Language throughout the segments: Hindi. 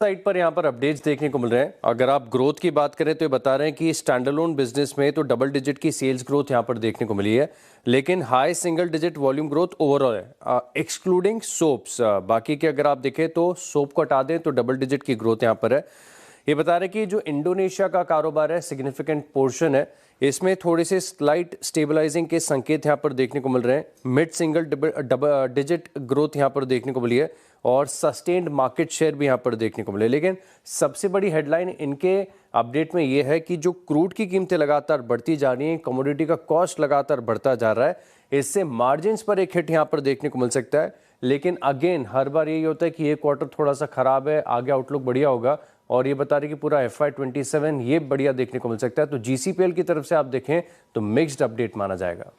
साइट पर यहाँ पर अपडेट्स देखने को मिल रहे हैं। अगर आप ग्रोथ की बात करें तो ये बता रहे हैं कि स्टैंडअलोन बिजनेस में तो डबल डिजिट की सेल्स ग्रोथ यहाँ पर देखने को मिली है, लेकिन high single digit volume growth overall है एक्सक्लूडिंग सोप्स। बाकी के अगर आप देखें तो सोप को हटा दें तो डबल डिजिट की ग्रोथ यहाँ पर है। ये बता रहे कि जो इंडोनेशिया का कारोबार है सिग्निफिकेंट पोर्शन है, इसमें थोड़े से स्लाइट स्टेबलाइजिंग के संकेत यहाँ पर देखने को मिल रहे हैं। Mid single double digit growth यहाँ पर देखने को मिली है और सस्टेन्ड मार्केट शेयर भी यहाँ पर देखने को मिले। लेकिन सबसे बड़ी हेडलाइन इनके अपडेट में ये है कि जो क्रूड की कीमतें लगातार बढ़ती जा रही हैं, कमोडिटी का कॉस्ट लगातार बढ़ता जा रहा है, इससे मार्जिन्स पर एक हिट यहाँ पर देखने को मिल सकता है। लेकिन अगेन हर बार यही होता है कि ये क्वार्टर थोड़ा सा खराब है, आगे आउटलुक बढ़िया होगा और ये बता रहे कि पूरा FY27 ये बढ़िया देखने को मिल सकता है। तो GCPL की तरफ से आप देखें तो मिक्स्ड अपडेट माना जाएगा।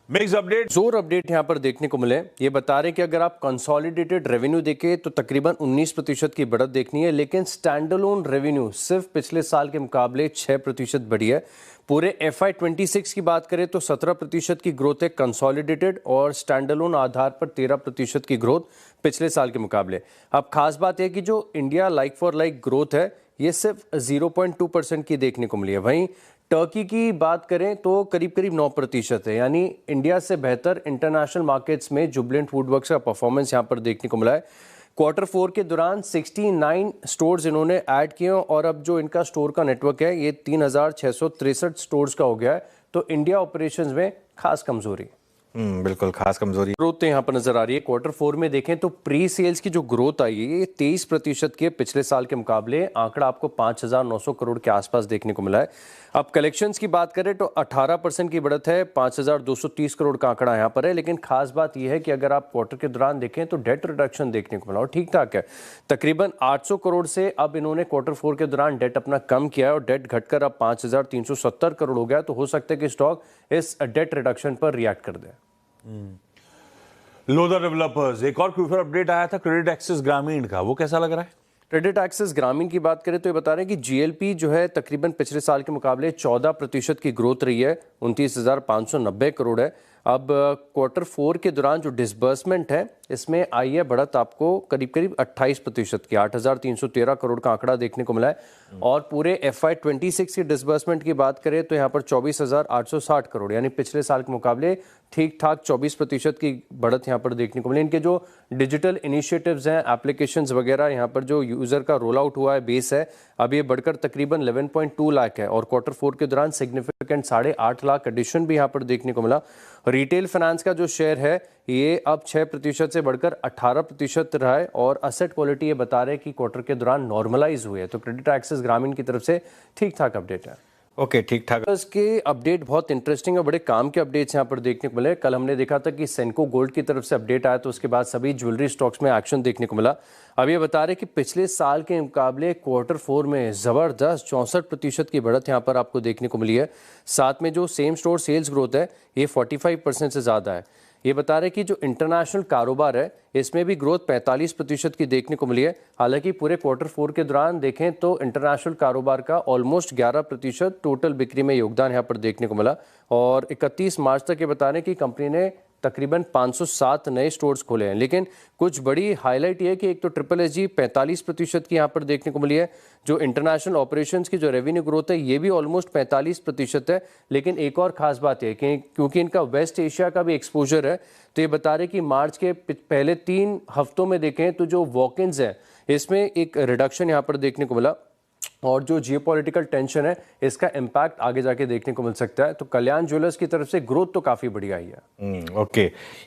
मिक्स अपडेट जोर अपडेट यहां पर देखने को मिले। ये बता रहे कि अगर आप कंसोलिडेटेड रेवेन्यू देखें तो तकरीबन 19% की बढ़त देखनी है, लेकिन स्टैंडअलोन रेवेन्यू सिर्फ पिछले साल के मुकाबले 6% बढ़ी है। पूरे FY26 की बात करें तो 17% की ग्रोथ है कंसोलिडेटेड और स्टैंडअलोन आधार पर 13% की ग्रोथ पिछले साल के मुकाबले। अब खास बात है कि जो India like for like growth है ये सिर्फ 0.2% की देखने को मिली है। वहीं टर्की की बात करें तो करीब करीब 9% है, यानी इंडिया से बेहतर इंटरनेशनल मार्केट्स में जुबिलेंट फूडवर्क्स का परफॉर्मेंस यहां पर देखने को मिला है। Q4 के दौरान 69 स्टोर्स इन्होंने ऐड किए और अब जो इनका स्टोर का नेटवर्क है ये 3663 स्टोर्स का हो गया है। तो इंडिया ऑपरेशंस में खास कमजोरी बिल्कुल खास कमजोरी ग्रोथ तो यहाँ पर नजर आ रही है। Q4 में देखें तो प्री सेल्स की जो ग्रोथ आई है ये 23% के पिछले साल के मुकाबले आंकड़ा आपको 5,900 करोड़ के आसपास देखने को मिला है। अब कलेक्शंस की बात करें तो 18% की बढ़त है, 5,230 करोड़ का आंकड़ा यहाँ पर है। लेकिन खास बात यह है कि अगर आप क्वार्टर के दौरान देखें तो डेट रिडक्शन देखने को मिला और ठीक ठाक है। तकरीबन 800 करोड़ से अब इन्होंने Q4 के दौरान डेट अपना कम किया है और डेट घटकर अब 5,370 करोड़ हो गया। तो हो सकता है कि स्टॉक इस डेट रिडक्शन पर रिएक्ट कर दे। लोधर डेवलपर्स, एक और क्रूफर अपडेट आया था क्रेडिट एक्सेस ग्रामीण का, वो कैसा लग रहा है? क्रेडिट एक्सेस ग्रामीण की बात करें तो ये बता रहे हैं कि GLP जो है तकरीबन पिछले साल के मुकाबले 14% की ग्रोथ रही है, 29,590 करोड़ है। अब Q4 के दौरान जो डिसबर्समेंट है इसमें आई है बढ़त आपको करीब करीब 28% की, 8,313 करोड़ का आंकड़ा देखने को मिला है। और पूरे FY26 की डिसबर्समेंट की बात करें तो यहाँ पर 24,860 करोड़, यानी पिछले साल के मुकाबले ठीक ठाक 24% की बढ़त यहाँ पर देखने को मिली। इनके जो डिजिटल इनिशिएटिव्स हैं, एप्लीकेशंस वगैरह, यहाँ पर जो यूजर का रोल आउट हुआ है, बेस है, अब ये बढ़कर तकरीबन 11.2 लाख है और Q4 के दौरान सिग्निफिकेंट 8.5 लाख एडिशन भी यहाँ पर देखने को मिला। रिटेल फाइनेंस का जो शेयर है ये अब 6% से बढ़कर 18% रहा है और असेट क्वालिटी ये बता रहे हैं कि क्वार्टर के दौरान नॉर्मलाइज हुई है। तो क्रेडिट एक्सेस ग्रामीण की तरफ से ठीक ठाक अपडेट है। ओके, ठीक ठाक। इसके अपडेट बहुत इंटरेस्टिंग और बड़े काम के अपडेट्स यहाँ पर देखने को मिले। कल हमने देखा था कि सेंको गोल्ड की तरफ से अपडेट आया तो उसके बाद सभी ज्वेलरी स्टॉक्स में एक्शन देखने को मिला। अब ये बता रहे कि पिछले साल के मुकाबले Q4 में ज़बरदस्त 64% की बढ़त यहाँ पर आपको देखने को मिली है। साथ में जो सेम स्टोर सेल्स ग्रोथ है ये 45% से ज़्यादा है। ये बता रहे कि जो इंटरनेशनल कारोबार है इसमें भी ग्रोथ 45% की देखने को मिली है। हालांकि पूरे Q4 के दौरान देखें तो इंटरनेशनल कारोबार का ऑलमोस्ट 11% टोटल बिक्री में योगदान यहाँ पर देखने को मिला और 31 मार्च तक ये बता रहे कि कंपनी ने तकरीबन 507 नए स्टोर्स खोले हैं। लेकिन कुछ बड़ी हाईलाइट ये है कि एक तो SSG 45% की यहाँ पर देखने को मिली है। जो इंटरनेशनल ऑपरेशंस की जो रेवेन्यू ग्रोथ है ये भी ऑलमोस्ट 45% है। लेकिन एक और खास बात है कि क्योंकि इनका वेस्ट एशिया का भी एक्सपोजर है तो ये बता रहे कि मार्च के पहले 3 हफ्तों में देखें तो जो वॉक-इन्स है इसमें एक रिडक्शन यहाँ पर देखने को मिला और जो जियोपॉलिटिकल टेंशन है इसका इम्पैक्ट आगे जाके देखने को मिल सकता है। तो कल्याण ज्वेलर्स की तरफ से ग्रोथ तो काफी बढ़िया आई है। ओके,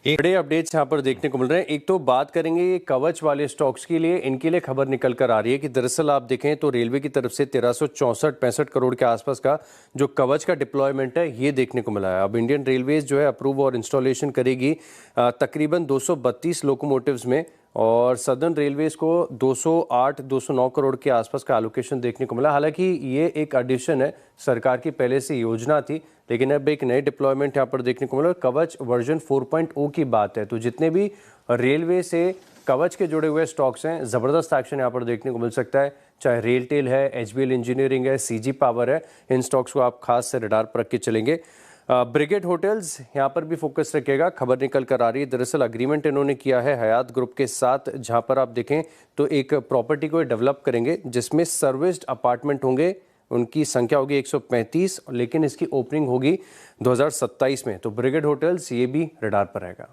बड़े अपडेट्स यहाँ पर देखने को मिल रहे हैं। एक तो बात करेंगे ये कवच वाले स्टॉक्स के लिए, इनके लिए खबर निकल कर आ रही है कि दरअसल आप देखें तो रेलवे की तरफ से 1364-65 करोड़ के आसपास का जो कवच का डिप्लॉयमेंट है ये देखने को मिला है। अब इंडियन रेलवेज जो है अप्रूव और इंस्टॉलेशन करेगी तकरीबन 232 लोकोमोटिव्स में और सदर्न रेलवेज को 208-209 करोड़ के आसपास का एलोकेशन देखने को मिला। हालांकि ये एक एडिशन है, सरकार की पहले से योजना थी, लेकिन अब एक नए डिप्लॉयमेंट यहाँ पर देखने को मिला। कवच वर्जन 4.0 की बात है तो जितने भी रेलवे से कवच के जुड़े हुए स्टॉक्स हैं ज़बरदस्त एक्शन यहाँ पर देखने को मिल सकता है। चाहे रेलटेल है, HBL इंजीनियरिंग है, CG पावर है, इन स्टॉक्स को आप खास से रडार पर रख के चलेंगे। ब्रिगेड होटल्स यहाँ पर भी फोकस रखेगा, खबर निकल कर आ रही है। दरअसल अग्रीमेंट इन्होंने किया है हयात ग्रुप के साथ, जहाँ पर आप देखें तो एक प्रॉपर्टी को डेवलप करेंगे जिसमें सर्विस्ड अपार्टमेंट होंगे, उनकी संख्या होगी 135, लेकिन इसकी ओपनिंग होगी 2027 में। तो ब्रिगेड होटल्स ये भी रडार पर रहेगा।